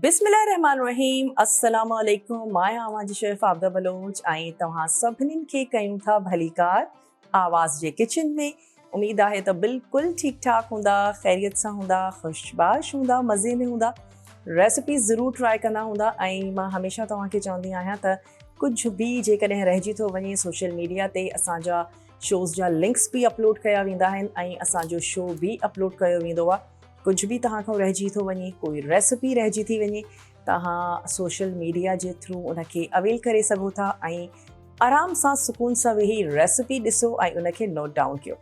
बिस्मिल्लाहिर्रहमानिर्रहीम अस्सलाम वालेकुम। मां आवां जी शेफ आबदा बलोच ऐं तव्हां सभिनीनि खे कयूं था भलीकार आवाज़ जे किचन में। उम्मीद आहे त बिल्कुलु ठीक ठाक हूंदा, ख़ैरियत सां हूंदा, ख़ुशबाश हूंदा, मज़े में हूंदा, रेसिपी ज़रूरु ट्राई कंदा हूंदा। ऐं मां हमेशह तव्हांखे चवंदी आहियां त कुझु बि जेकॾहिं रहिजी थो वञे सोशल मीडिया ते असांजा शोज़ जा लिंक्स बि अपलोड कया वेंदा आहिनि ऐं असांजो शो बि अपलोड कयो वेंदो आहे। कुझु बि तव्हां खां रहिजी थो वञे, कोई रेसिपी रहिजी थी वञे, तव्हां सोशल मीडिया जे थ्रू उनखे अवेल करे सघो था ऐं आराम सां सुकून सां वेही रेसिपी ॾिसो ऐं उनखे नोट डाउन कयो।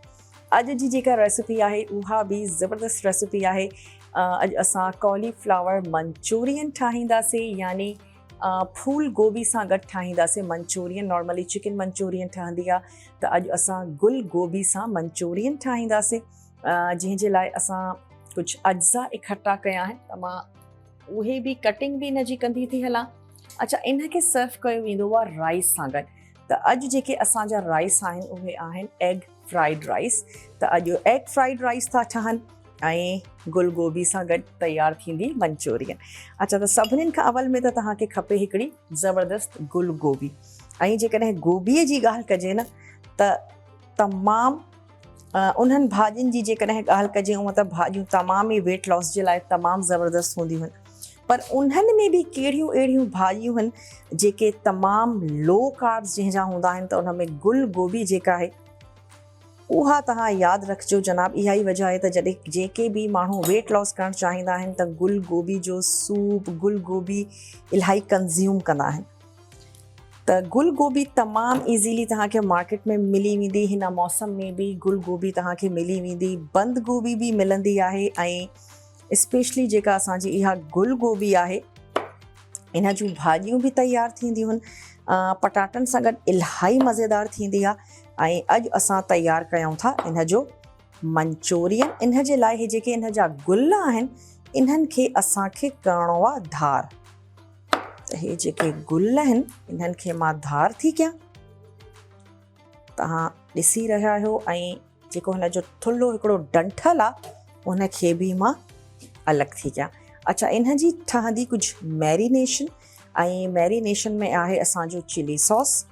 अॼु जी जेका रेसिपी आहे उहा बि ज़बरदस्त रेसिपी आहे। अॼु असां कॉलीफ्लावर मंचूरियन ठाहींदासीं, यानी फूल गोभी सां गॾु ठाहींदासीं मंचूरियन। नॉर्मली चिकन मंचूरियन ठहंदी आहे, त अॼु असां गुल गोभी सां मंचूरियन ठाहींदासीं, जंहिंजे लाइ असां कुझु अज्जा इकट्ठा कया आहिनि, त मां उहे बि कटिंग बि इनजी कंदी थी हलां। अच्छा, इनखे सर्व कयो वेंदो आहे राइस सां गॾु। त अॼु जेके असांजा राइस आहिनि उहे आहिनि एग फ्राइड राइस। त अॼु एग फ्राइड राइस था ठहनि ऐं गुल गोभी सां गॾु तयारु थींदी मंचूरियन। अच्छा, त सभिनीनि खां अवल में त तव्हांखे खपे हिकिड़ी ज़बरदस्त गुल गोभी। ऐं जेकॾहिं गोभीअ जी ॻाल्हि कजे न त तमामु उन्हनि भाॼियुनि जी जेकॾहिं ॻाल्हि कजे, उहा त भाॼियूं तमामु ई वेट लॉस जे लाइ तमामु ज़बरदस्त हूंदियूं आहिनि, पर उन्हनि में बि कहिड़ियूं अहिड़ियूं भाॼियूं आहिनि जेके तमामु लो कार्ब्स जंहिंजा हूंदा आहिनि। त उन में गुल गोभी जेका आहे उहा तव्हां यादि रखिजो जनाब। इहा ई वजह आहे त जॾहिं जेके बि माण्हू वेट लॉस करणु चाहींदा आहिनि त गुल गोभी जो सूप, गुल गोभी इलाही कंज़्यूम कंदा आहिनि। त गुल गोभी तमामु ईज़ीली तव्हांखे मार्केट में मिली वेंदी। हिन मौसम में बि गुल गोभी तव्हांखे मिली वेंदी, बंद गोभी बि मिलंदी आहे। ऐं स्पेशली जेका असांजी इहा गुल गोभी आहे, इन जूं भाॼियूं बि तयारु थींदियूं आहिनि, पटाटनि सां गॾु इलाही मज़ेदार थींदी आहे। ऐं अॼु असां तयारु कयूं था इन जो मंचूरियन। इन जे लाइ इहे जेके इन जा गुल आहिनि, इन्हनि खे असांखे करणो आहे धार। त हे जेके गुल आहिनि इन्हनि खे मां धार थी कयां, तव्हां ॾिसी रहिया आहियो। ऐं जेको हिन जो थुल्हो हिकिड़ो डंठल आहे उनखे बि मां अलॻि थी कयां। अच्छा, इन जी ठहंदी कुझु मैरिनेशन, ऐं मैरिनेशन में आहे असांजो चिली सॉस।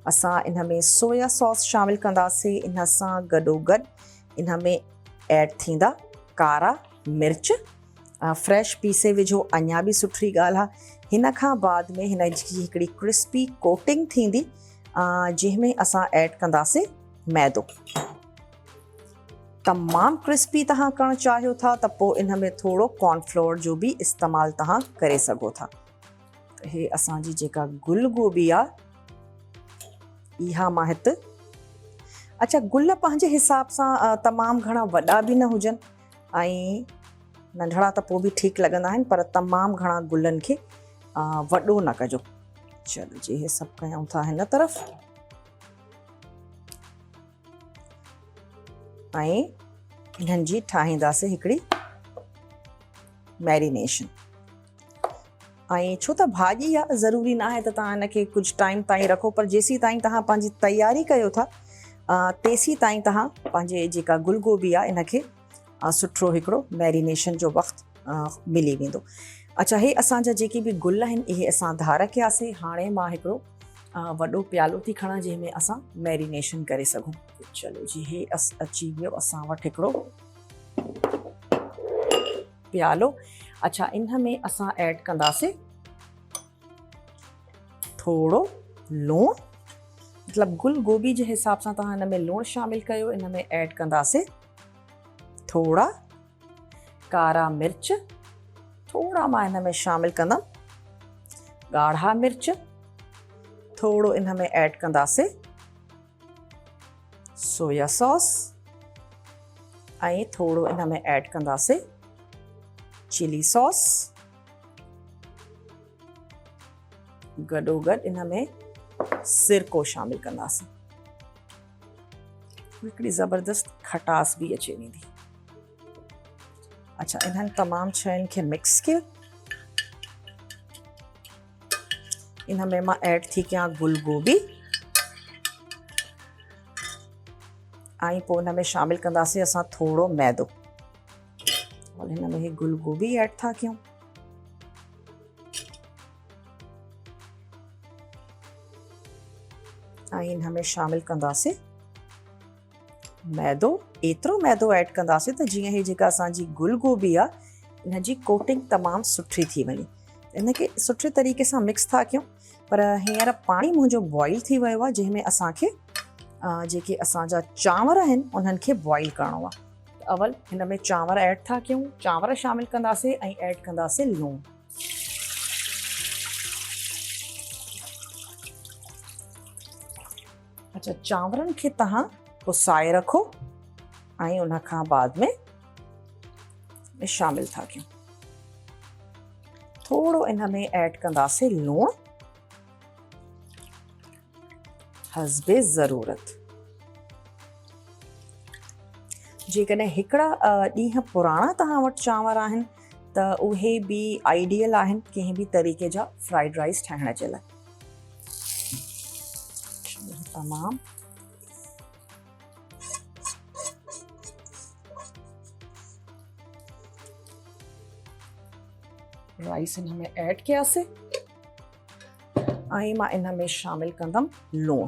असां इन में सोया सॉस शामिलु कंदासीं। इन सां गॾोगॾु इन में ऐड थींदा कारा मिर्च, फ्रेश पीसे विझो, अञा बि सुठी ॻाल्हि आहे। हिन खां बाद में हिन जी हिकिड़ी क्रिस्पी कोटिंग थींदी, जंहिंमें असां ऐड कंदासीं मैदो। तमामु क्रिस्पी तव्हां करणु चाहियो था त पोइ इन में थोरो कॉर्नफ्लोर जो बि इस्तेमालु तव्हां करे सघो था। हे असांजी जेका गुल गोभी आहे इहा मां हिते, अच्छा गुल पंहिंजे हिसाब सां तमामु घणा वॾा बि न हुजनि ऐं नंढड़ा त पोइ बि ठीकु लॻंदा आहिनि, पर तमामु घणा गुलनि खे वॾो न कजो। चलो जी, हे सभु कयूं था हिन तरफ़। ऐं इन्हनि जी ठाहींदासीं हिकिड़ी मैरिनेशन। ऐं छो त भाॼी आहे, ज़रूरी न आहे त तव्हां हिनखे कुझु टाइम ताईं रखो, पर जेसीं ताईं तव्हां पंहिंजी तयारी कयो था तेसीं ताईं तव्हां पंहिंजे जेका गुल गोभी आहे इनखे सुठो हिकिड़ो मैरिनेशन जो वक़्तु मिली वेंदो। अच्छा, हे असांजा जेके बि गुल आहिनि इहे असां धार कयासीं। हाणे मां हिकिड़ो वॾो प्यालो थी खणा जंहिंमें असां मैरिनेशन करे सघूं। चलो जी, हे अची वियो असां वटि हिकिड़ो प्यालो। अच्छा, इन में असां ऐड कंदासीं थोरो लूणु, मतिलबु गुल गोभी जे हिसाब सां तव्हां हिन में लूणु शामिलु कयो। इन में ऐड कंदासीं थोरा कारा मिर्च, थोड़ा मां हिन में शामिलु कंदमि ॻाढ़ा मिर्च, थोरो इन में ऐड कंदासीं सोया सॉस, ऐं थोरो इन में ऐड कंदासीं चिली सॉस। गॾोगॾु इन में सिरको शामिलु कंदासीं, हिकिड़ी ज़बरदस्त खटास बि अचे वेंदी। अच्छा, इन्हनि तमामु शयुनि खे मिक्स कयो। इन में मां ऐड थी कयां गुल गोभी, ऐं पोइ हिन में शामिलु कंदासीं असां थोरो मैदो। और हिन में गुल गोभी ऐड था कयूं। ऐं हिन में शामिल कंदासीं मैदो। एतिरो मैदो ऐड कंदासीं त जीअं ही जेका असांजी गुल गोभी आहे इन जी कोटिंग तमामु सुठी थी वञे। इनखे सुठे तरीक़े सां मिक्स था कयूं। पर हींअर पाणी मुंहिंजो बॉइल थी वियो आहे, जंहिंमें असांखे जेके असांजा चांवर आहिनि उन्हनि खे बॉइल करिणो आहे। अवल हिन में चांवर ऐड था कयूं। चांवर शामिल कंदासीं ऐं ऐड कंदासीं लूणु। अच्छा, चांवरनि खे तव्हां पुसाए रखो ऐं उन खां बाद में शामिल था कयूं। थोरो इन में ऐड कंदासीं लूणु हस्बे ज़रूरत। जेकॾहिं हिकिड़ा ॾींहं पुराणा तव्हां वटि चांवर आहिनि त उहे बि आइडियल आहिनि कंहिं बि तरीक़े जा फ्राइड राइस ठाहिण जे लाइ। तमामु राइस इन में ऐड कयासीं ऐं मां इन में शामिल कंदमि लूणु,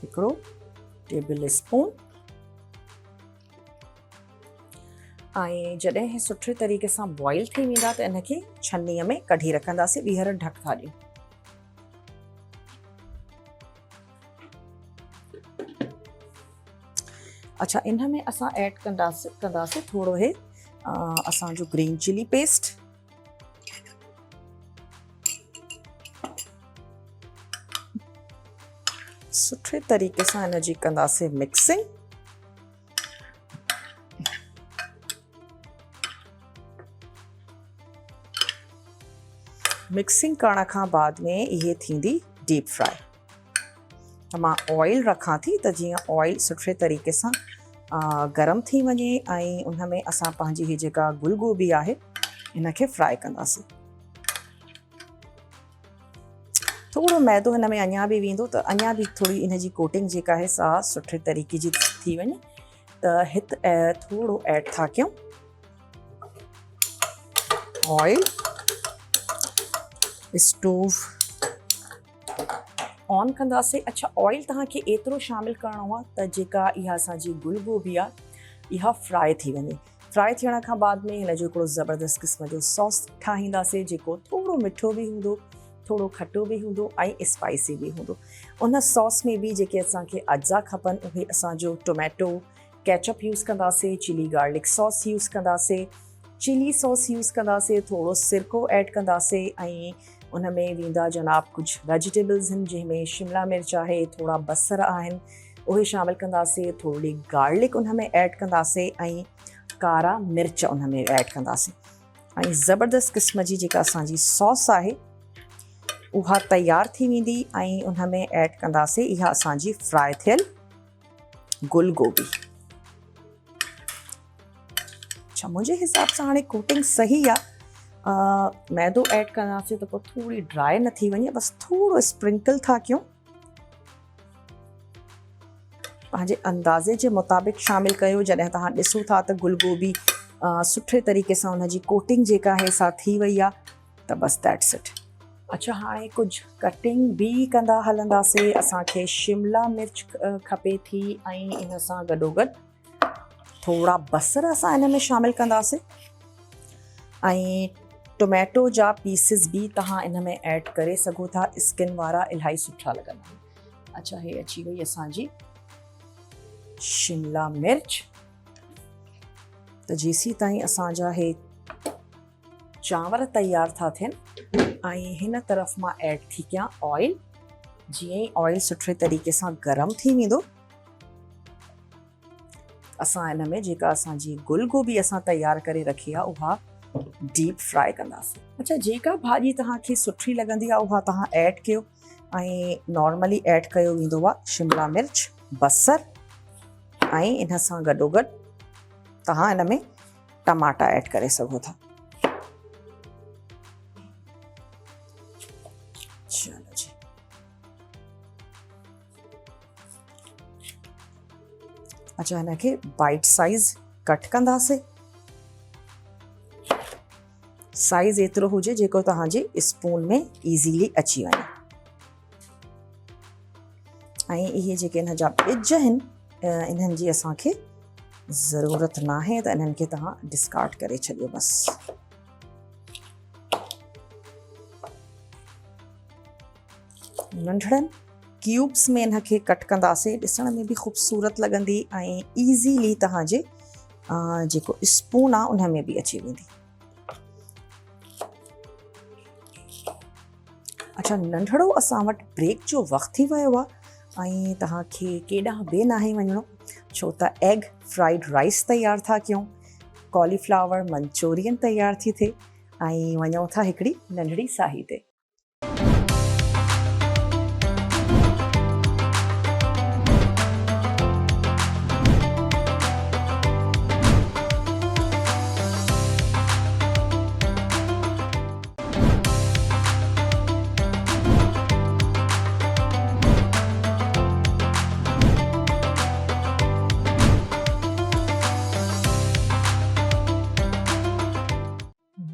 हिकिड़ो टेबल स्पून। ऐं जॾहिं ही सुठे तरीक़े सां बॉइल थी वेंदा त इनखे छन्नीअ में कढी रखंदासीं। ॿीहर ढक था ॾियूं। अच्छा, इन में असां ऐड कंदासीं थोरो हे असांजो ग्रीन चिली पेस्ट। सुठे तरीक़े सां इन जी कंदासीं मिक्सिंग। मिक्सिंग करण खां बाद में इहे थींदी डीप फ्राई। त मां ऑयल रखां थी त जीअं ऑयल सुठे तरीक़े सां गरम थी वञे ऐं उन में असां पंहिंजी ही जेका गुल गोभी आहे इनखे फ्राई कंदासीं। थोरो मैदो हिन में अञा बि वेंदो त अञा बि थोरी इन जी कोटिंग जेका आहे सा सुठे तरीक़े जी थी वञे। त हिते थोरो ऐड था कयूं ऑयल। स्टोव ऑन कंदासीं। अच्छा, ऑयल तव्हांखे एतिरो शामिल करिणो आहे त जेका इहा असांजी गुल गोभी आहे इहा फ्राई थी वञे। फ्राई थियण खां बाद में हिन जो हिकिड़ो ज़बरदस्त क़िस्म जो सॉस ठाहींदासीं जेको थोरो मिठो बि हूंदो, थोरो खटो बि हूंदो ऐं स्पाइसी बि हूंदो। उन सॉस में बि जेके असांखे अज्जा खपनि उहे असांजो टोमेटो केचप यूज़ कंदासीं, चिली गार्लिक सॉस यूज़ कंदासीं, चिली सॉस यूज़ कंदासीं, थोरो सिरको ऐड कंदासीं ऐं उन में वेंदा जनाब कुझु वेजिटेबल्स आहिनि जंहिंमें शिमला मिर्च आहे, थोरा बसर आहिनि उहे शामिल कंदासीं, थोरी गार्लिक उन में ऐड कंदासीं ऐं कारा मिर्च उन में ऐड कंदासीं ऐं ज़बरदस्त क़िस्म जी जेका असांजी सॉस आहे उहा तयारु थी वेंदी ऐं उन में ऐड कंदासीं इहा असांजी फ्राई थियल गुल गोभी। अच्छा, मुंहिंजे हिसाब सां हाणे कोटिंग सही आहे। मैदो ऐड कंदासीं त पोइ थोरी ड्राई न थी वञे, बसि थोरो स्प्रिंकल था कयूं। पंहिंजे अंदाज़े जे मुताबिक़ शामिल कयो। जॾहिं तव्हां ॾिसो था त गुल गोभी सुठे तरीक़े सां हुनजी कोटिंग जेका आहे सा थी वई आहे त बसि दैट्स इट। अच्छा, हाणे कुझु कटिंग बि कंदा हलंदासीं। असांखे शिमला मिर्च खपे थी ऐं इन सां गॾोगॾु थोरा बसर असां इन में शामिल कंदासीं ऐं टोमेटो जा पीसिस बि तव्हां इन में ऐड करे सघो था। स्किन वारा इलाही सुठा लॻंदा आहिनि। अच्छा, हे अची वई असांजी शिमला मिर्च। त जेसी ताईं असांजा हे चांवर तयार था थियनि ऐं हिन तरफ़ मां ऐड थी कयां ऑयल। जीअं ई ऑयल सुठे तरीक़े सां गरम थी वेंदो असां इन में जेका असांजी गुल गोभी असां तयारु करे रखी आहे उहा डीप फ्राई कंदासीं। अच्छा, जेका भाॼी तव्हांखे सुठी लॻंदी आहे उहा तव्हां ऐड कयो ऐं नॉर्मली ऐड कयो वेंदो आहे शिमला मिर्च, बसर ऐं इन सां गॾोगॾु तव्हां इन में टमाटा ऐड करे सघो था। चलो जी, अच्छा, हिनखे बाइट साइज़ कट कंदासीं। साइज़ एतिरो हुजे जेको तव्हांजे स्पून में इज़ीली अची वञे। ऐं इहे जेके इन जा ॿिज आहिनि इन्हनि जी असांखे ज़रूरत न आहे त इन्हनि खे तव्हां डिस्कार्ड करे छॾियो बसि। नंढड़नि क्यूब्स में इनखे कट कंदासीं, ॾिसण में बि ख़ूबसूरत लॻंदी ऐं ईज़ीली तव्हांजे जेको स्पून आहे उन में बि अची वेंदी। अच्छा, नंढड़ो असां वटि ब्रेक जो वक़्तु थी वियो आहे ऐं तव्हांखे केॾांहुं बि नाहे वञिणो, छो त एग फ्राइड राइस तयारु था कयूं, कॉलीफ्लावर मंचूरियन तयारु थी थिए ऐं वञूं था हिकिड़ी नंढड़ी साही ते।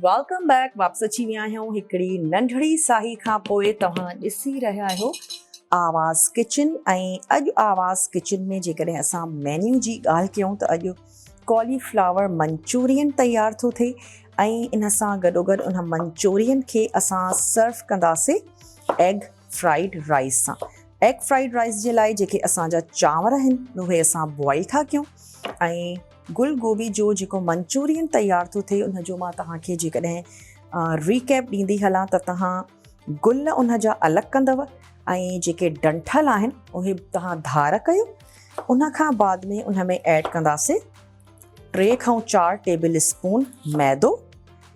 वेलकम बैक, वापसि अची विया आहियूं हिकिड़ी नंढड़ी साही खां पोइ। तव्हां ॾिसी रहिया आहियो आवाज़ किचन ऐं अॼु आवाज़ किचन में जेकॾहिं असां मेन्यू जी ॻाल्हि कयूं त अॼु कॉलीफ्लावर मंचूरियन तयारु थो थिए ऐं इन सां गॾोगॾु उन मंचूरियन खे असां सर्व कंदासीं एग फ्राइड राइस सां। एग फ्राइड राइस जे लाइ जेके असांजा चांवर आहिनि उहे असां बॉइल था कयूं ऐं गुल गोभी जो जेको मंचूरियन तयारु थो थिए उनजो मां तव्हांखे जेकॾहिं रिकैप ॾींदी हलां त तव्हां गुल उन जा अलॻि कंदव ऐं जेके डंठल आहिनि उहे तव्हां धार कयो। उन खां बाद में उन में ऐड कंदासीं 3 खां 4 टेबल स्पून मैदो,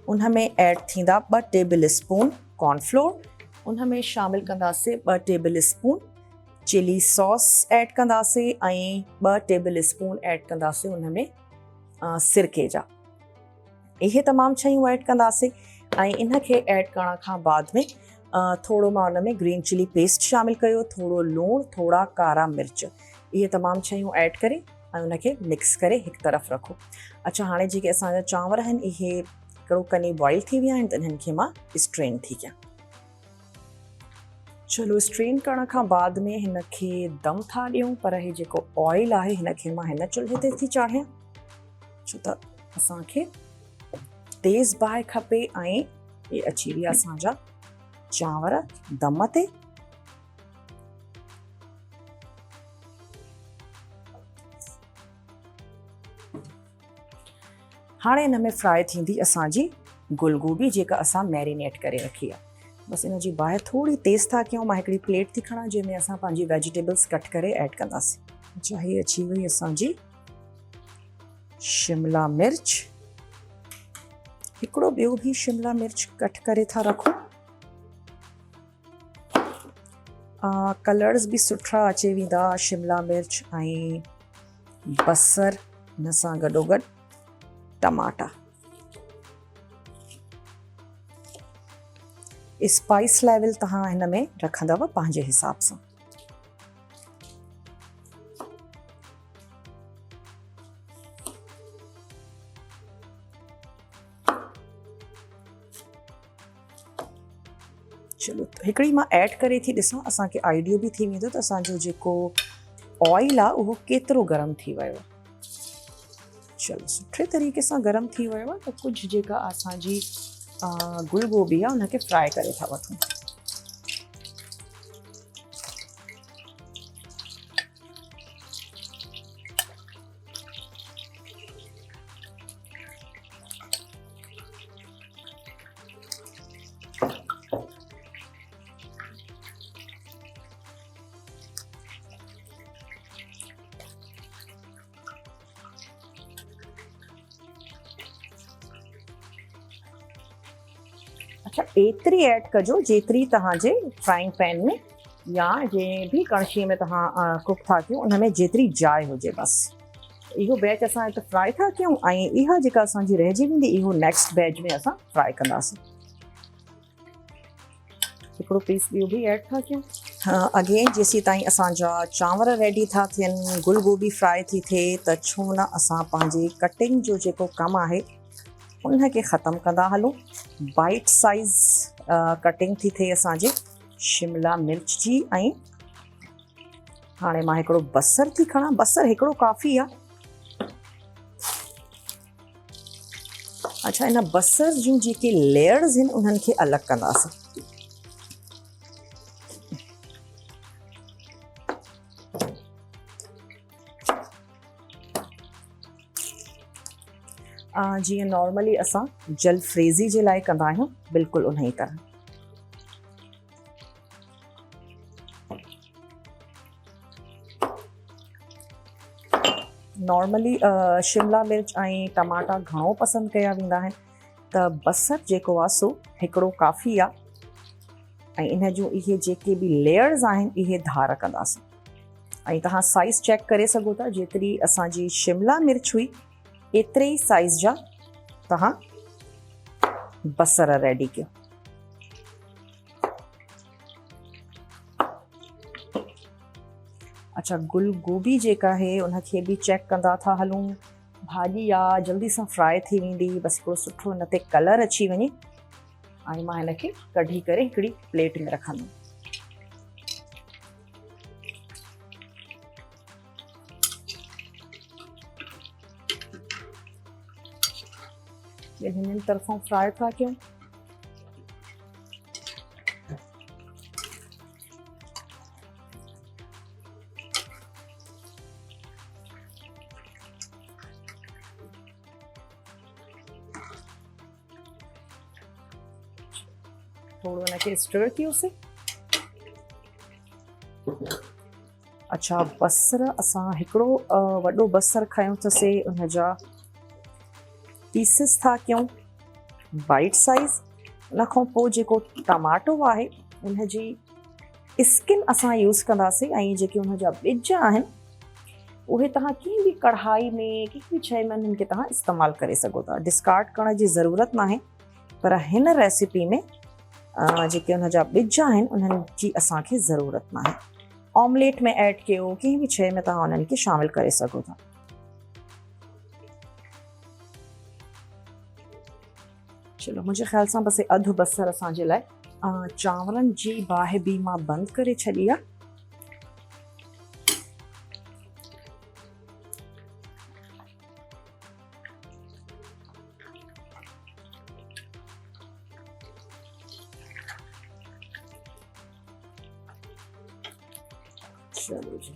उन में ऐड थींदा 2 टेबल स्पून कॉर्नफ्लोर, उन में शामिलु कंदासीं 2 tablespoon chilli sauce add कंदासीं ऐं 2 टेबल स्पून ऐड कंदासीं उन में सिरके जा। इहे तमामु शयूं ऐड कंदासीं ऐं इन खे ऐड करण खां बाद में थोरो मां उन में ग्रीन चिली पेस्ट शामिलु कयो, थोरो लूणु, थोरा कारा मिर्च, इहे तमामु शयूं ऐड करे ऐं उनखे मिक्स करे हिकु तरफ़ रखो। अच्छा, हाणे जेके असांजा चांवर आहिनि इहे हिकिड़ो कनी बॉइल थी विया आहिनि त इन्हनि खे मां स्ट्रेन थी कयां। चलो, स्ट्रेन करण खां बाद में हिन खे दम था ॾियूं, पर हे जेको ऑयल आहे हिन खे मां हिन चुल्हे ते थी चाढ़ियां छो त असांखे तेज़ बाहि खपे ऐं ये अची विया असांजा चांवर दम ते। हाणे हिन में फ्राई थींदी असांजी गुल गोभी जेका असां मैरिनेट करे रखी आहे। बसि इन जी बाहि थोड़ी तेज़ था कयूं। मां हिकिड़ी प्लेट थी खणां जंहिंमें असां पंहिंजी वेजिटेबल्स कट करे ऐड कंदासीं। अच्छा, हीअ अची वई असांजी शिमला मिर्च, हिकिड़ो ॿियो बि शिमला मिर्च कट करे था रखूं। कलर्स बि सुठा अची वेंदा शिमला मिर्च ऐं बसर, हिन सां गॾोगॾु टमाटा। स्पाइस लेवल तव्हां हिन में रखंदव पंहिंजे हिसाब सां। चलो, हिकिड़ी मां ऐड करे थी ॾिसां, असांखे आइडियो बि थी वेंदो त असांजो जेको ऑयल आहे उहो केतिरो गरम थी वियो आहे। चलो, सुठे तरीक़े सां गरम थी वियो आहे त कुझु जेका असांजी गुल गोभी आहे उनखे फ्राई करे था वठूं। अच्छा, एतिरी ऐड कजो जेतिरी तव्हांजे फ्राइंग पैन में या जंहिं बि कणशीअ में तव्हां कुक था कयूं उन में जेतिरी जाइ हुजे। बसि इहो बैच असां हिते फ्राई था कयूं ऐं इहा जेका असांजी रहिजी वेंदी इहो नेक्स्ट बैच में असां फ्राई कंदासीं। हिकिड़ो पीस ॿियो बि ऐड था कयूं। अगेन जेसीं ताईं असांजा चांवर रेडी था थियनि, गुल गोभी फ्राई थी थिए त छो न असां पंहिंजे कटिंग जो जेको कमु आहे उनखे ख़तमु कंदा हलूं। बाइट साइज़ कटिंग थी थिए असांजे शिमला मिर्च जी ऐं हाणे मां हिकिड़ो बसर थी खणा, बसर हिकिड़ो काफ़ी आहे। अच्छा, इन बसर जूं जेके लेयर्स आहिनि उन्हनि खे अलॻि कंदासीं। जीअं नॉर्मली असां जलफ्रेज़ी जे लाइ कंदा आहियूं, बिल्कुलु उन ई तरह। नॉर्मली शिमला मिर्च ऐं टमाटा घणो पसंदि कया वेंदा आहिनि, त बसर जेको आहे सो हिकिड़ो काफ़ी आहे। ऐं इन जूं इहे जेके बि लेयर्स आहिनि इहे धार कंदासीं। ऐं तव्हां साइज़ चेक करे सघो था, जेतिरी असांजी शिमला मिर्च हुई एतिरे ई साइज़ जा तव्हां बसर रेडी कयो। अच्छा, गुल गोभी जेका आहे उनखे बि चेक कंदा था हलूं। भाॼी आहे जल्दी सां फ्राई थी वेंदी, बसि हिकिड़ो सुठो हिन ते कलर अची वञे ऐं मां हिनखे कढी करे हिकिड़ी प्लेट में रखंदमि। ॿिन्हिनि तरफ़ों फ्राई था कयूं। थोड़ो हिनखे स्टर कयोसीं। अच्छा, बसर असां हिकिड़ो वॾो बसर खयों अथसीं, उन जा पीसिस था कयूं बाइट साइज़। उन खां पोइ जेको टमाटो आहे उन जी स्किन असां यूज़ कंदासीं, ऐं जेके उन जा ॿिज आहिनि उहे तव्हां कंहिं बि कढ़ाई में कंहिं बि शइ में उन्हनि खे तव्हां इस्तेमालु करे सघो था। डिस्कार्ड करण जी ज़रूरत न आहे, पर हिन रेसिपी में जेके उन जा ॿिज आहिनि उन्हनि जी असांखे ज़रूरत न आहे। ऑमलेट में ऐड कयो, कंहिं बि शइ में तव्हां उन्हनि खे शामिलु करे सघो था। चलो, मुंहिंजे ख़्याल सां बसि अधु बसर असांजे लाइ। चांवरनि जी बाहि बि मां बंदि करे छॾी आहे। चलो जी,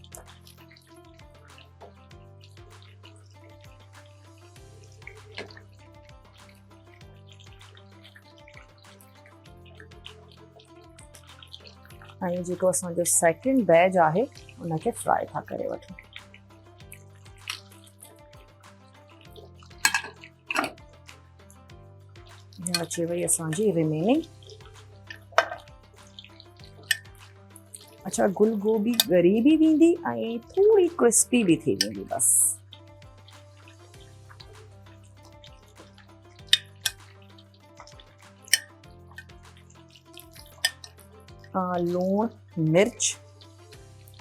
ऐं जेको असांजो सेकेंड बैच आहे उनखे फ्राई था करे वठूं। हीअ अचे वई असांजी रिमेनिंग। अच्छा, गुल गोभी ॻरी बि वेंदी ऐं थोड़ी क्रिस्पी बि थी वेंदी बसि। लूणु, मिर्च,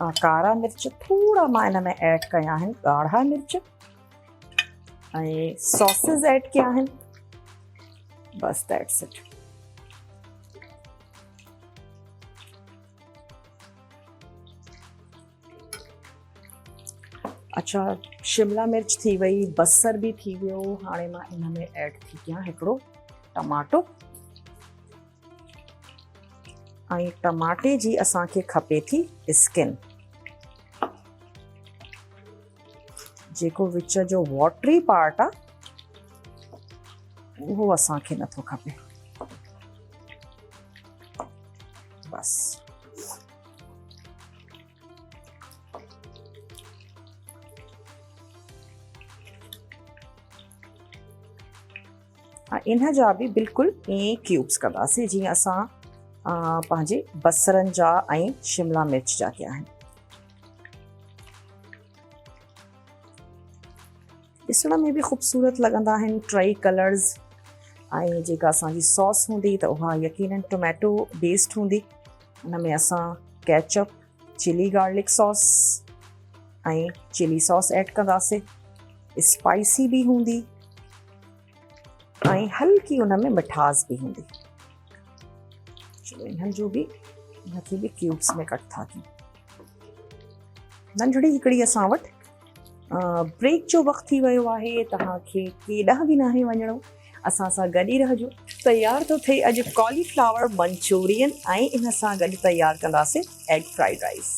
कारा मिर्च थोड़ा मां हिन में ऐड कया आहिनि, ॻाढ़ा मिर्च ऐं सॉसेस ऐड कया आहिनि, बस दैट्स इट। अच्छा, शिमला मिर्च थी वई, बसर भी थी वियो। हाणे मां इन में ऐड थी कयां हिकिड़ो टमाटो, ऐं टमाटे जी असांखे खपे थी स्किन। जेको विच जो वॉटरी पार्ट आहे उहो असांखे नथो खपे, बस। इन जा भी बिल्कुलु ईअं क्यूब्स कंदासीं जीअं असां पंहिंजे बसरनि जा ऐं शिमला मिर्च जा कया आहिनि। ॾिसण में भी ख़ूबसूरत लॻंदा आहिनि, ट्राई कलर्स। ऐं जेका असांजी सॉस हूंदी त उहा यकीनन टोमेटो बेस्ड हूंदी। उन में असां केचप, चिली गार्लिक सॉस ऐं चिली सॉस ऐड कंदासीं। स्पाइसी भी हूंदी ऐं हल्की उन में मिठास भी हूंदी। चलो, इन्हनि जो भी इनखे भी क्यूब्स में कट था कयूं। नंढड़ी हिकिड़ी असां वटि ब्रेक जो वक़्तु थी वियो आहे। तव्हांखे केॾांहुं बि नाहे वञिणो, असां सां गॾु ई रहिजो। तयारु थो थिए अॼु कॉलीफ्लावर मंचूरियन ऐं इन सां गॾु तयारु कंदासीं egg fried rice.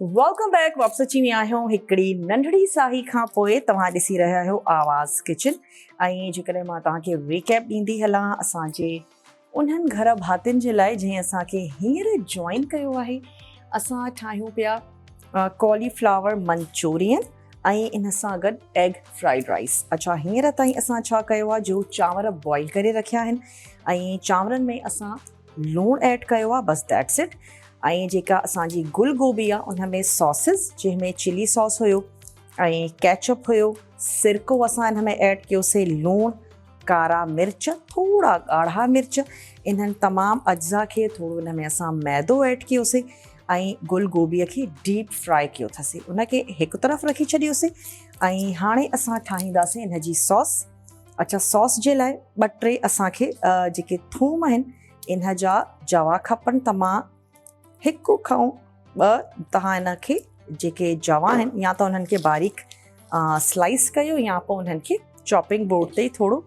Welcome back. वापसि अची विया आहियूं हिकिड़ी नंढड़ी साही खां पोइ। तव्हां ॾिसी रहिया आहियो आवाज़ किचन। ऐं जेकॾहिं मां तव्हांखे रिकैप ॾींदी हलां असांजे उन्हनि घर भातियुनि जे लाइ जंहिं असांखे हींअर जॉइन कयो आहे, असां ठाहियूं पिया कॉलीफ्लावर मंचूरियन ऐं इन सां गॾु एग फ्राइड राइस। अच्छा, हींअर ताईं असां छा कयो आहे, जो चांवर बॉइल करे रखिया आहिनि ऐं चांवरनि में असां लूणु ऐड कयो आहे, बसि दैट्स इट। ऐं जेका असांजी गुल गोभी आहे उन में सॉसिस, जंहिंमें चिली सॉस हुयो ऐं केचअप हुयो, सिरको असां इन में ऐड कयोसीं, लूणु, कारा मिर्च, थोरा ॻाढ़ा मिर्च, इन्हनि तमामु अज्जा खे थोरो इन में असां मैदो ऐड कयोसीं ऐं गुल गोभीअ खे डीप फ्राई कयो अथसीं, उनखे हिकु तरफ़ रखी छॾियोसीं। ऐं हाणे असां ठाहींदासीं इन जी सॉस। अच्छा, सॉस जे लाइ 2-3 असांखे जेके थूम आहिनि इन जा जवा खपनि, त मां 1 खां 2 तव्हां इन खे जेके जवा आहिनि या त उन्हनि खे बारीक स्लाइस कयो या पोइ उन्हनि खे चॉपिंग बोर्ड ते थोरो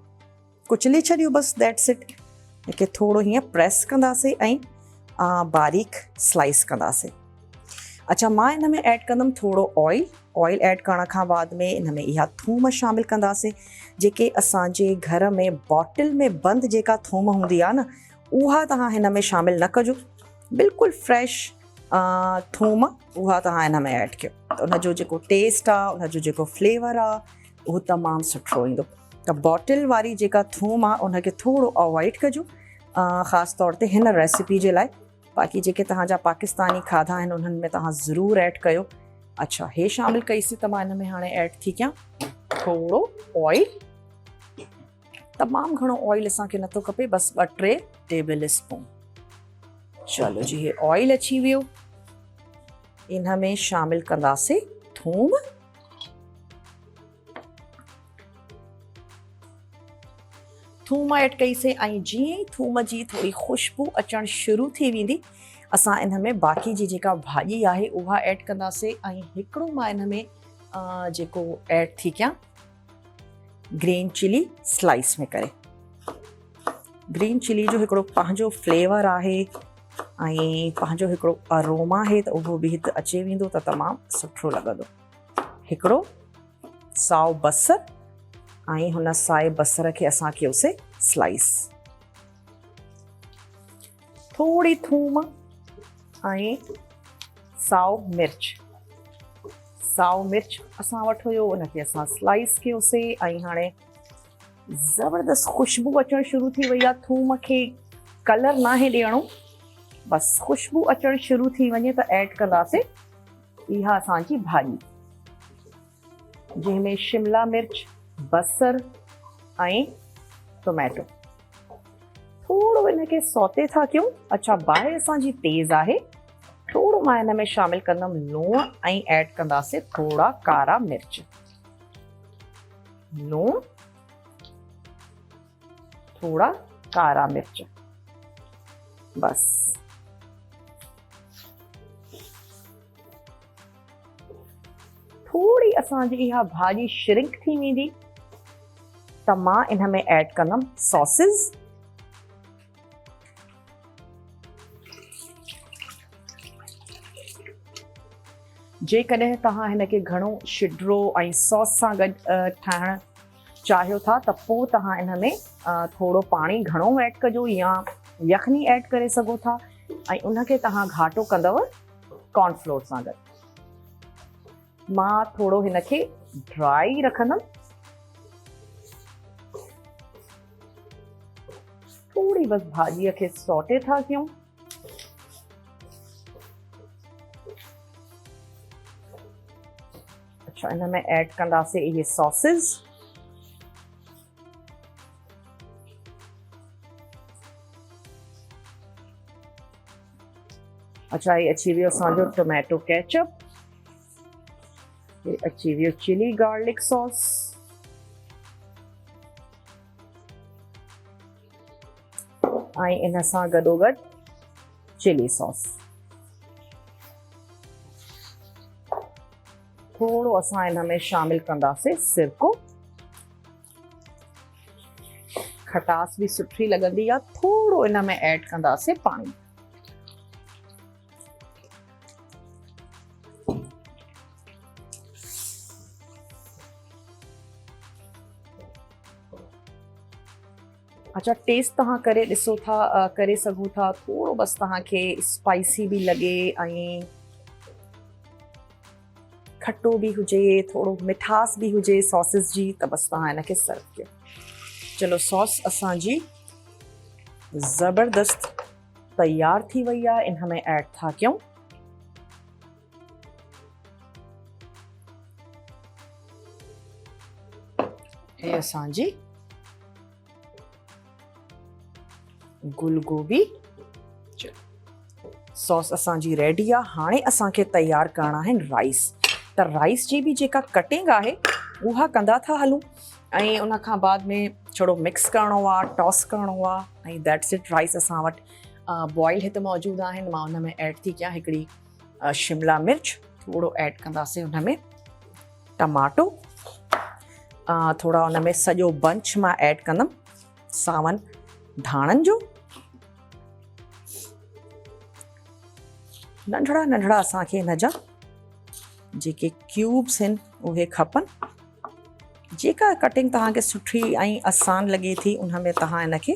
कुचले छॾियो, बसि दैट्स इट। हिनखे थोरो हीअं प्रेस कंदासीं ऐं बारीक स्लाइस कंदासीं। अच्छा, मां इन में ऐड कंदमि थोरो ऑयल ऐड करण खां बाद में इन में इहा थूम शामिलु कंदासीं। जेके असांजे घर में बॉटल में बंदि जेका थूम हूंदी आहे न, उहा तव्हां हिन में शामिलु न कजो। बिल्कुलु फ्रेश थूम उहा तव्हां हिन में ऐड कयो, त उनजो जेको टेस्ट आहे, उनजो जेको फ्लेवर आहे, उहो तमामु सुठो ईंदो। त बॉटल वारी जेका थूम आहे उनखे थोरो अवॉइड कजो, ख़ासि तौर ते हिन रेसिपी जे लाइ। बाक़ी जेके तव्हांजा पाकिस्तानी खाधा आहिनि उन्हनि में तव्हां ज़रूरु ऐड कयो। अच्छा, हे शामिलु कईसीं त मां हिन में हाणे ऐड थी कयां थोरो ऑयल। तमामु घणो ऑयल असांखे नथो खपे, बसि 2-3 टेबल स्पून। चलो जी, हे ऑयल अची वियो। इन में शामिलु कंदासीं थूम। थूम ऐड कईसीं ऐं जीअं ई थूम जी थोरी ख़ुशबू अचणु शुरू थी वेंदी, असां इन में बाक़ी जी जेका भाॼी आहे उहा ऐड कंदासीं। ऐं हिकिड़ो मां इन में जेको ऐड थी कयां ग्रीन चिली स्लाइस में करे। ग्रीन चिली जो हिकिड़ो पंहिंजो फ्लेवर आहे ऐं पंहिंजो हिकिड़ो अरोमा आहे, त उहो बि हिते अची वेंदो त तमामु सुठो लॻंदो। हिकिड़ो साओ बसर ऐं हुन साए बसर खे असां कयोसीं स्लाइस। थोरी थूम ऐं साओ मिर्च असां वटि हुयो, उनखे असां स्लाइस कयोसीं। ऐं हाणे ज़बरदस्त ख़ुशबू अचणु शुरू थी वई आहे। थूम खे कलर नाहे ॾियणो, बसि ख़ुशबू अचणु शुरू थी वञे त ऐड कंदासीं इहा असांजी भाॼी, जंहिंमें शिमला मिर्च, बसर ऐं टोमेटो। थोरो इनखे सौते था कयूं। अच्छा, बाहि असांजी तेज़ आहे। थोरो मां हिन में शामिलु कंदमि लूणु ऐं ऐड कंदासीं थोरा कारा मिर्च। लूणु, थोरा कारा मिर्च, बसि। थोरी असांजी इहा भाॼी श्रिंक थी वेंदी त मां इन में ऐड कंदमि सॉसिस। जेकॾहिं तव्हां हिनखे घणो शिड्रो ऐं सॉस सां गॾु ठाहिणु चाहियो था त पोइ तव्हां इन में थोरो पाणी घणो ऐड कजो या यखनी ऐड करे सघो था ऐं उनखे तव्हां घाटो कंदव कॉर्नफ्लोर सां गॾु। मां थोरो हिनखे ड्राई रखंदमि। थोड़ी बसि भाॼीअ खे सौटे था कयूं। अच्छा, इन में ऐड कंदासीं इहे सॉसेस। अच्छा, ये अची वियो असांजो टोमेटो केचप, ये अची वियो चिली गार्लिक सॉस, ऐं इन सां गॾोगॾु चिली सॉस। थोड़ो असां इन में शामिल कंदासीं सिरको, खटास भी सुठी लगंदी आहे। थोड़ो इन में ऐड कंदासीं पानी। अच्छा, टेस्ट तव्हां करे ॾिसो था, करे सघो था। थोड़ो बस तव्हांखे स्पाइसी भी लगे ऐं खट्टो भी हुजे, थोड़ो मिठास भी हुजे सॉसेस जी, त बस तव्हां इनखे सर्व कयो। चलो, सॉस असांजी ज़बरदस्त तैयार थी वई आहे। इन में ऐड था कयूं हे असांजी गुल गोभी। सॉस असांजी रेडी आहे। हाणे असांखे तैयार करणा आहिनि राइस। त राइस जी भी जेका कटिंग आहे उहा कंदा था हलूं, ऐं उन खां बाद में थोड़ो मिक्स करणो आहे, टॉस करणो आहे, ऐं दैट्स इट। राइस असां वटि बॉइल हिते मौजूद आहिनि। मां उन में ऐड थी कयां हिकिड़ी शिमला मिर्च, थोड़ो ऐड कंदासीं उन में टमाटो, थोड़ा उन में सॼो बंच मां ऐड कंदमि सावन धाणनि जो। नंढड़ा नंढड़ा असांखे हिन जा जेके क्यूब्स आहिनि उहे खपनि। जेका कटिंग तव्हांखे सुठी ऐं आसान लगे थी उन में तव्हां इनखे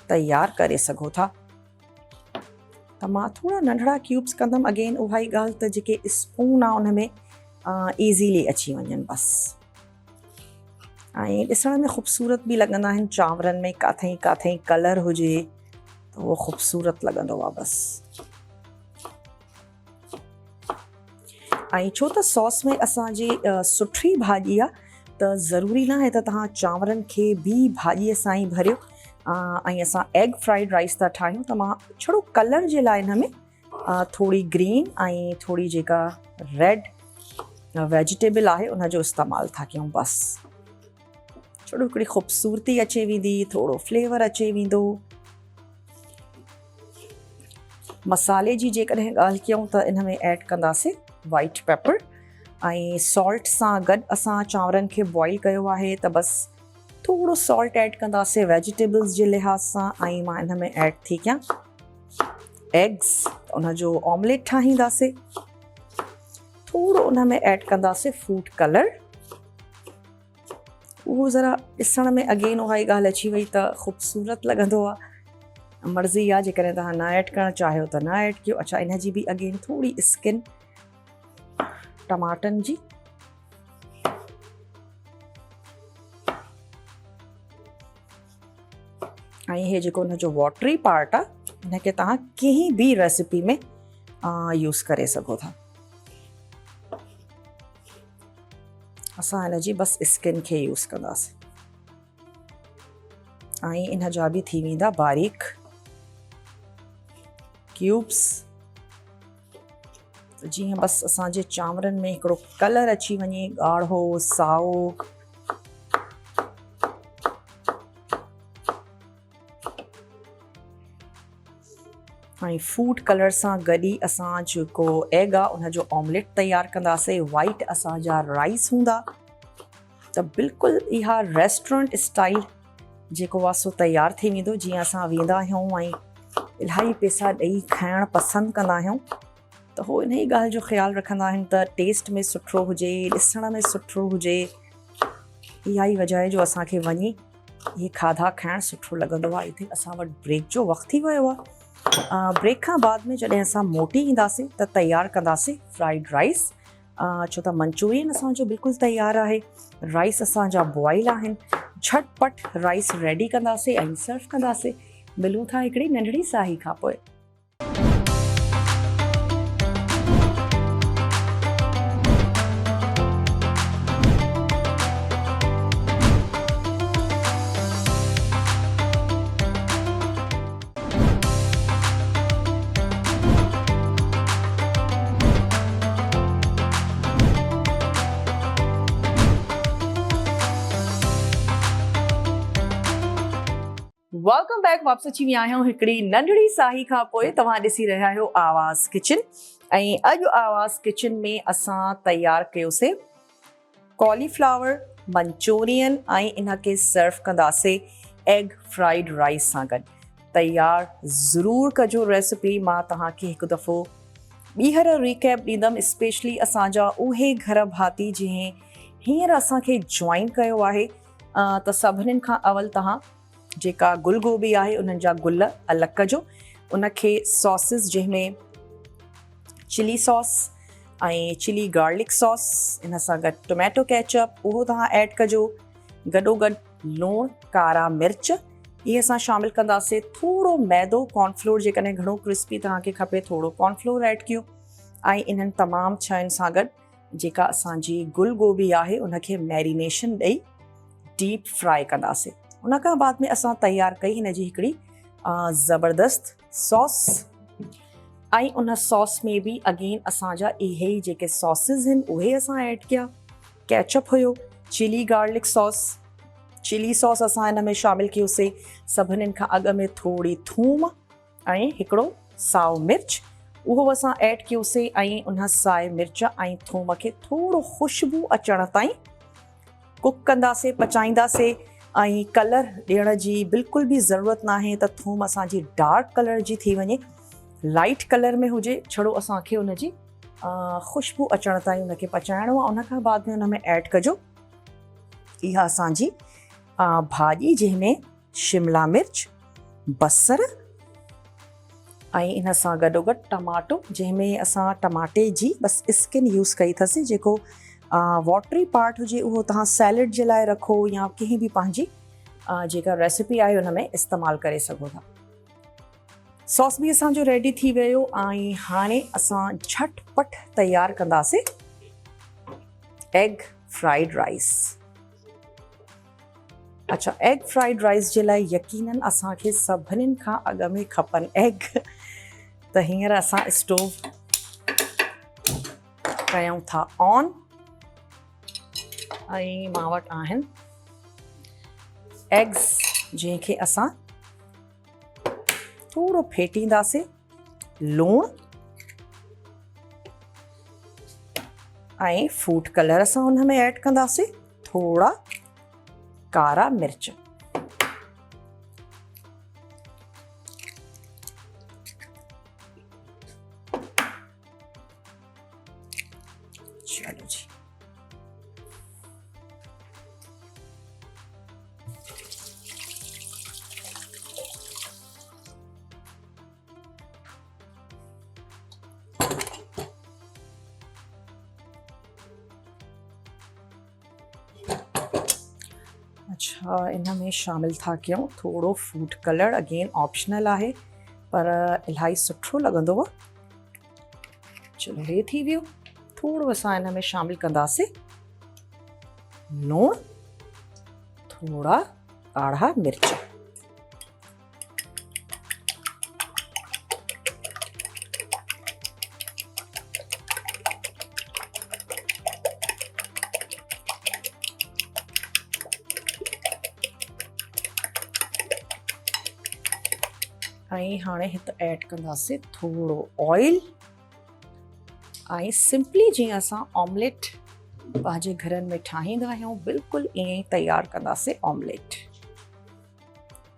तैयार करे सघो था। त मां थोड़ा नंढड़ा क्यूब्स कंदमि। अगेन उहा ई ॻाल्हि त जेके स्पून आहे उन में ईज़ीली अची वञनि बस, ऐं ॾिसण में ख़ूबसूरत भी लॻंदा आहिनि। चांवरनि में काथई काथई कलर हुजे त उहो ख़ूबसूरत लॻंदो आहे बस। ऐं छो त सॉस में असांजी सुठी भाॼी आहे त ज़रूरी न आहे त तव्हां चांवरनि खे भी भाॼीअ सां ई भरियो। ऐं असां एग फ्राइड राइस था ठाहियूं त मां छड़ो कलर जे लाइ हिन में थोड़ी ग्रीन ऐं थोड़ी जेका रेड वेजिटेबल आहे उन जो इस्तेमालु था कयूं बस। छड़ो हिकिड़ी ख़ूबसूरती अचे वेंदी, थोड़ो फ्लेवर अचे वेंदो। मसाले जी जेकॾहिं ॻाल्हि कयूं त इन में ऐड कंदासीं वाइट पेपर ऐं सॉल्ट सां गॾु असां चांवरनि खे बॉइल कयो आहे त बस थोड़ो सॉल्ट ऐड कंदासीं वेजिटेबल्स जे लिहाज़ सां। ऐं मां इन में ऐड थी कयां एग्स, उन जो ऑमलेट ठाहींदासीं। थोड़ो उन में ऐड कंदासीं फूड कलर, उहो ज़रा ॾिसण में अगेन उहा ई ॻाल्हि अची वई त ख़ूबसूरत लॻंदो आहे। मर्ज़ी आहे, जेकॾहिं तव्हां न ऐड करणु चाहियो त न ऐड कयो। अच्छा, इन जी भी अगेन थोड़ी स्किन टमाटनि जी। ऐं इहे जेको हुन जो वॉटरी पार्ट आहे हिनखे तव्हां कंहिं भी रेसिपी में यूज़ करे सघो था। असां हिन जी बस स्किन खे यूज़ कंदासीं ऐं इन जा भी थी वेंदा बारीक क्यूब्स। जीअं बस असांजे चांवरनि में हिकिड़ो कलर अची वञे, ॻाढ़ो साओ। ऐं फूड कलर सां गॾु ई असां जेको एग आहे उन जो ऑमलेट तैयार कंदासीं। वाइट असांजा राइस हूंदा त बिल्कुलु इहा रेस्टोरेंट स्टाइल जेको आहे सो तैयार थी वेंदो। जीअं असां वेंदा आहियूं ऐं इलाही पैसा ॾेई खाइणु पसंदि कंदा आहियूं त हो इन ई ॻाल्हि जो ख़्यालु रखंदा आहिनि त टेस्ट में सुठो हुजे, ॾिसण में सुठो हुजे। इहा ई वजह आहे जो असांखे वञी इहे खाधा खाइणु सुठो लॻंदो आहे। हिते असां वटि ब्रेक जो वक़्तु थी वियो आहे। ब्रेक खां बाद में जॾहिं असां मोटी ईंदासीं त तैयार कंदासीं फ्राइड राइस। छो त मंचूरियन असांजो बिल्कुलु तैयार आहे। राइस असांजा बॉइल आहिनि। झटपट राइस रेडी कंदासीं ऐं सर्व कंदासीं। मिलूं था हिकिड़ी नंढड़ी साही खां पोइ। Welcome back. वापस अची वई आहियां हिकिड़ी नंढड़ी साही खां पोइ। तव्हां ॾिसी रहिया आहियो आवाज़ किचन ऐं अॼु आवाज़ किचन में असां तयारु कयोसीं कॉलीफ्लावर मंचूरियन ऐं इनखे सर्व कंदासीं एग फ्राइड राइस सां गॾु। तयारु ज़रूरु कजो रेसिपी। मां तव्हांखे हिकु दफ़ो ॿीहर रिकैप ॾींदमि, स्पेशली असांजा उहे घर भाती जंहिं हींअर असांखे जॉइन कयो आहे। त सभिनीनि खां अवल तव्हां जेका गुल गोभी आहे उन्हनि जा गुल अलॻि कजो। उनखे सॉसिस जंहिंमें चिली सॉस ऐं चिली गार्लिक सॉस, इन सां गॾु टोमेटो केचप उहो तव्हां ऐड कजो। गॾोगॾु लूणु, कारा मिर्च इहे असां शामिलु कंदासीं। थोरो मैदो, कॉर्नफ्लोर जेकॾहिं घणो क्रिस्पी तव्हांखे खपे थोरो कॉर्नफ्लोर ऐड कयो। ऐं इन्हनि तमामु शयुनि सां गॾु जेका असांजी गुल गोभी आहे उनखे मैरिनेशन ॾेई डीप फ्राई कंदासीं। उन खां बाद में असां तयारु कई हिन जी हिकिड़ी ज़बरदस्त सॉस। ऐं उन सॉस में बि अगेन असांजा इहे ई जेके सॉसिस आहिनि उहे असां ऐड कया। केचप हुयो, chilli garlic sauce, chilli sauce असां हिन में शामिलु कयोसीं। सभिनीनि खां अॻु में थोरी थूम ऐं हिकिड़ो साओ मिर्च उहो असां ऐड कयोसीं। ऐं उन साए मिर्च ऐं थूम खे थोरो ख़ुशबू अचण ताईं कुक कंदासीं, पचाईंदासीं। ऐं कलर ॾियण जी बिल्कुलु बि ज़रूरत न आहे त थूम असांजी डार्क कलर जी थी वञे, लाइट कलर में हुजे, छड़ो असांखे उनजी ख़ुशबू अचण ताईं उनखे पचाइणो आहे। उन खां बाद में उन में ऐड कजो इहा असांजी भाॼी जंहिंमें शिमला मिर्च, बसर ऐं इन सां गॾोगॾु टमाटो, जंहिंमें असां टमाटे जी बसि स्किन यूज़ कई अथसीं। जेको वॉटरी पार्ट हुजे उहो तव्हां सैलड जे लाइ रखो या कंहिं बि पंहिंजी जेका रेसिपी आहे उन में इस्तेमालु करे सघो था। सॉस बि असांजो रेडी थी वियो ऐं हाणे असां झटपट तयारु कंदासीं एग फ्राइड राइस। अच्छा, एग फ्राइड राइस जे लाइ यकीनन असांखे सभिनीनि खां अॻु में खपनि एग। त हींअर असां स्टोव कयूं था ऑन ऐं मां वटि आहिनि एग्स जंहिंखे असां थोरो फेटींदासीं। लूणु ऐं फूड कलर असां हुन में ऐड कंदासीं, थोरा कारा मिर्च। चलो जी, अच्छा इन में शामिलु था कयूं थोरो फूड कलर। अगेन ऑप्शनल आहे पर इलाही सुठो लॻंदो आहे। चलो हे थी वियो। थोरो असां हिन में शामिलु कंदासीं लूणु, थोरा ॻाढ़ा मिर्च। ऐं हाणे हिते ऐड कंदासीं थोरो ऑयल ऐं सिंपली जीअं असां ऑमलेट पंहिंजे घरनि में ठाहींदा आहियूं बिल्कुलु ईअं ई तयारु कंदासीं ऑमलेट।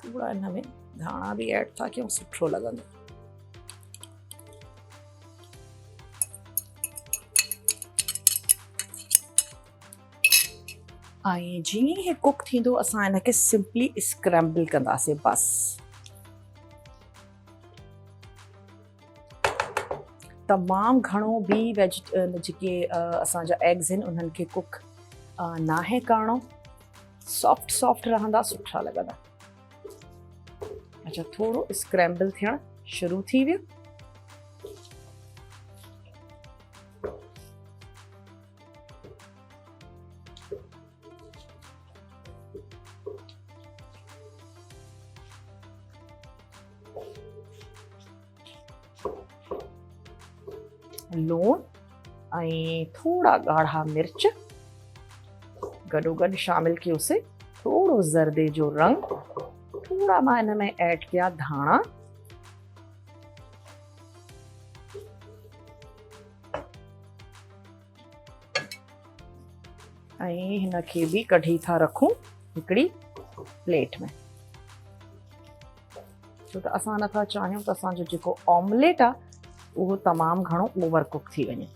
थोरा हिन में धाणा बि ऐड था कयूं, सुठो लॻंदो। ऐं जीअं ई कुक थींदो असां हिनखे सिंपली स्क्रैम्बल कंदासीं बसि। तमामु घणो बि जेके असांजा एग्स आहिनि उन्हनि खे कुक नाहे करिणो, सॉफ्ट सॉफ्ट रहंदा, सुठा लॻंदा। अच्छा, थोरो स्क्रैम्बल थियणु शुरू थी वियो। लूणु ऐं थोरा ॻाढ़ा मिर्च गॾोगॾु शामिलु कयोसीं। थोरो ज़र्दे जो रंग, थोड़ा मां हिन में ऐड कया धाणा, ऐं हिन खे बि कढी था रखूं हिकिड़ी प्लेट में, छो त असां नथा चाहियूं त असांजो जेको ऑमलेट आहे उहो तमामु घणो ओवर कुक थी वञे।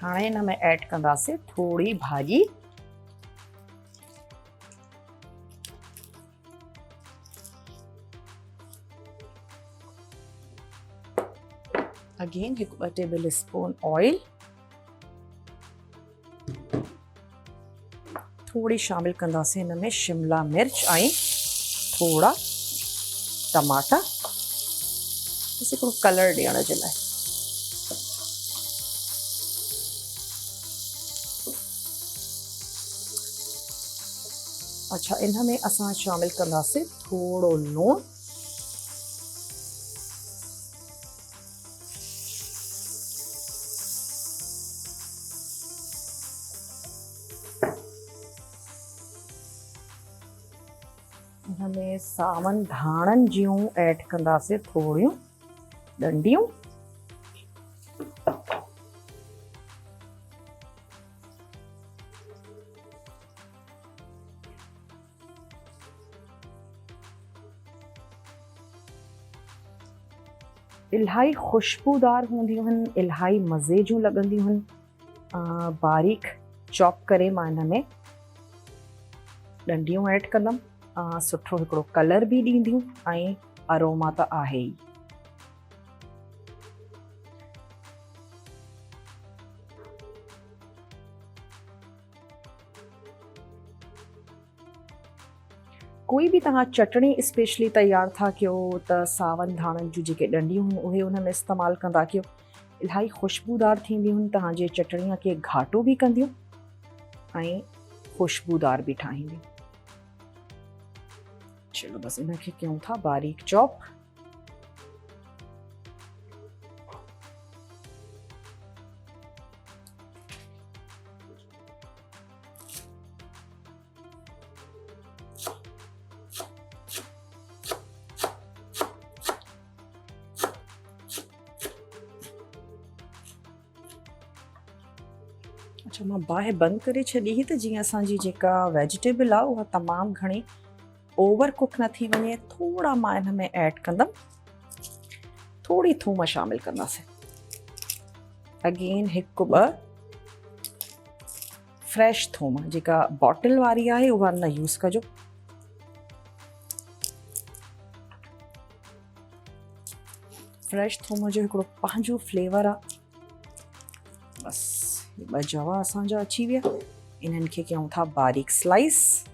हाणे हिन में ऐड कंदासीं थोड़ी भाॼी, अगेन 1 टेबल स्पून ऑयल, थोड़ी शामिल कंदासीं हिन में शिमला मिर्च ऐं थोड़ा टमाटा, बस हिकिड़ो कलर ॾियण जे लाइ। अच्छा, इन में असां शामिल कंदासीं थोड़ो लूणु, इनमें सावन धाणनि जूं ऐड कंदासीं थोड़ियूं डंडियूं, इलाही खुशबूदार हूंदियूं आहिनि, इलाही मज़े जूं लॻंदियूं आहिनि। बारीक चॉप करे मां हिन में डंडियूं ऐड कंदमि, सुठो हिकिड़ो कलर बि ॾींदियूं ऐं अरोमा त आहे ई। कोई भी तव्हां चटणी स्पेशली तैयार था कयो त सावन धाणनि जूं जेके डंडियूं आहिनि उहे उन में इस्तेमालु कंदा कयो, इलाही खुशबूदार थींदियूं आहिनि, तव्हांजे चटणीअ खे घाटो बि कंदियूं ऐं खुशबूदार बि ठाहींदियूं। चलो बसि इनखे कयूं था बारीक चॉप। अच्छा, मां बाहि बंदि करे छॾी हुई त जीअं असांजी जेका वेजिटेबल आहे उहा तमामु घणी ओवर कुक न थी वञे। थोड़ा मां हिन में ऐड कंदमि, थोड़ी थूम शामिल कंदासीं। अगेन 1-2 फ्रेश थूम, जेका बॉटल वारी आहे उहा न यूज़ कजो। फ्रेश थूम जो हिकिड़ो पंहिंजो फ्लेवर आहे। बसि 2 जवा असांजा अची विया, इन्हनि खे कयूं था बारीक स्लाइस।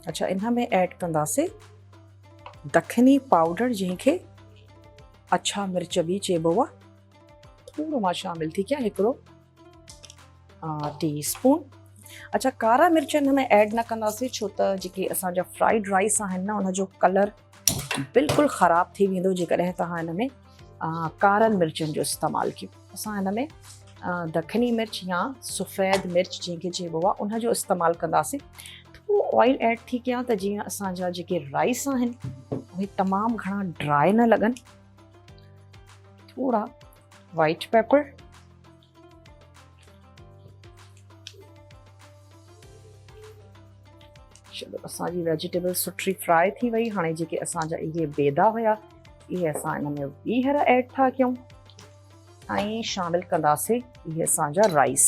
अच्छा, इन में ऐड कंदासीं दखनी पाउडर, जंहिंखे अछा मिर्च बि चइबो आहे। थोड़ो मां शामिल थी कयां, 1 टीस्पून। अच्छा, कारा मिर्च हिन में ऐड न कंदासीं छो त जेके असांजा फ्राइड राइस आहिनि न उनजो कलर बिल्कुलु ख़राबु थी वेंदो जेकॾहिं तव्हां हिन में कारनि मिर्चनि जो इस्तेमालु कयो। असां हिन में दखनी मिर्च या सफ़ेद मिर्च जंहिंखे चइबो आहे उनजो इस्तेमालु कंदासीं। थोरो ऑयल ऐड थी कयां त जीअं असांजा जेके राइस आहिनि उहे तमामु घणा ड्राई न लॻनि। थोड़ा वाइट पेपर, चलो असांजी वेजिटेबल सुठी फ्राई थी वई। हाणे जेके असांजा इहे बेदा हुया इहे असां हिन में ॿीहर ऐड था कयूं ऐं शामिल कंदासीं इहे असांजा राइस।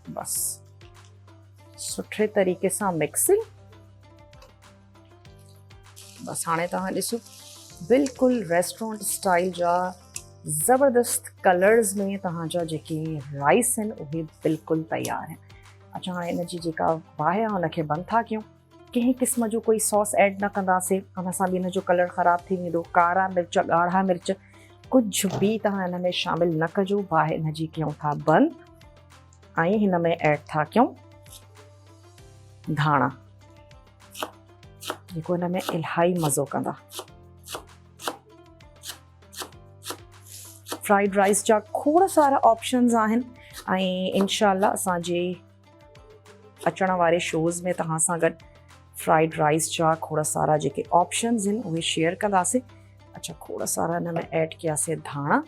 बसि सुठे तरीक़े सां मिक्सिंग। बसि हाणे तव्हां ॾिसो बिल्कुलु रेस्टोरेंट स्टाइल जा ज़बरदस्त कलर्स में तव्हांजा जेके राइस आहिनि उहे बिल्कुलु तयारु आहिनि। अच्छा, हाणे हिन जी जेका बाहि आहे हुनखे बंदि था कयूं। कंहिं क़िस्म जो कोई सॉस ऐड न कंदासीं, हुन सां बि हिन जो कलर ख़राबु थी वेंदो। कारा मिर्च, ॻाढ़ा मिर्च कुझु बि तव्हां हिन में शामिल न कजो। बाहि हिन जी कयूं था बंदि ऐं हिन में ऐड था कयूं धाणा। जेको हिन में इलाही मज़ो कंदा। फ्राइड राइस जा खोड़ सारा ऑप्शंस आहिनि ऐं इंशाल्लाह असांजे अचण वारे शोज़ में तव्हां सां गॾु फ्राइड राइस जा खोड़ सारा जेके ऑप्शंस आहिनि उहे शेयर कंदासीं। अच्छा, खोड़ सारा हिन में ऐड कयासीं धाणा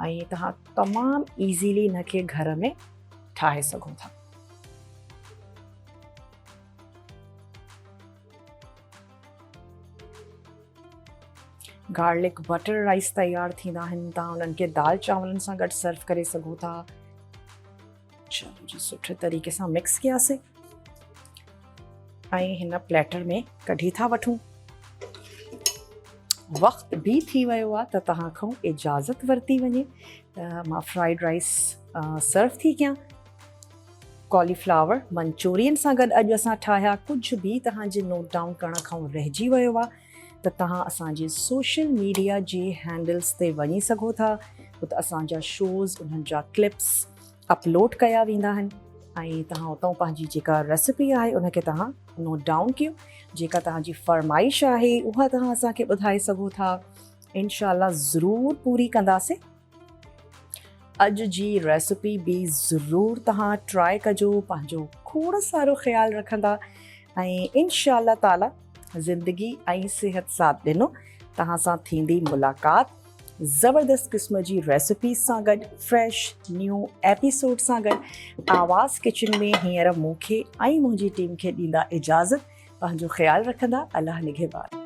ऐं तव्हां तमामु ईज़ीली हिनखे घर में ठाहे सघो था। गार्लिक बटर राइस तयारु थींदा आहिनि। तव्हां उन्हनि खे दाल चांवरनि सां गॾु सर्व करे सघो था। चलो जी, सुठे तरीक़े सां मिक्स कयासीं ऐं हिन प्लेटर में कढी था वठूं। वक़्तु बि थी वियो आहे त तव्हां खां इजाज़त वरिती वञे त मां फ्राइड राइस सर्व थी कयां। कॉलीफ्लावर मंचूरियन सां गॾु अॼु असां ठाहिया। कुझु बि तव्हांजे नोट डाउन करण खां रहिजी वियो आहे त तव्हां असांजे सोशल मीडिया जे हैंडल्स ते वञी सघो था। हुते असांजा शोज़ उन्हनि जा क्लिप्स अपलोड कया वेंदा आहिनि ऐं तव्हां उतां पंहिंजी जेका रेसिपी आहे उनखे तव्हां नोट डाउन कयो। जेका तव्हांजी फरमाइश आहे उहा तव्हां असांखे ॿुधाए सघो था। इंशाल्लाह ज़रूरु पूरी कंदासीं। अॼु जी रेसिपी बि ज़रूरु तव्हां ट्राई कजो, पंहिंजो खोड़ सारो ख़्यालु रखंदा ऐं इंशाल्लाह ताला ज़िंदगी ऐं सिहत साथ ॾिनो तव्हां सां थींदी मुलाक़ात ज़बरदस्त क़िस्म जी रेसिपीज़ सां गॾु, फ्रेश न्यू एपिसोड सां गॾु। आवाज़ किचन में हींअर मूंखे ऐं मुंहिंजी टीम खे ॾींदा इजाज़त। पंहिंजो ख़्यालु रखंदा। अल्लाह निगहबान।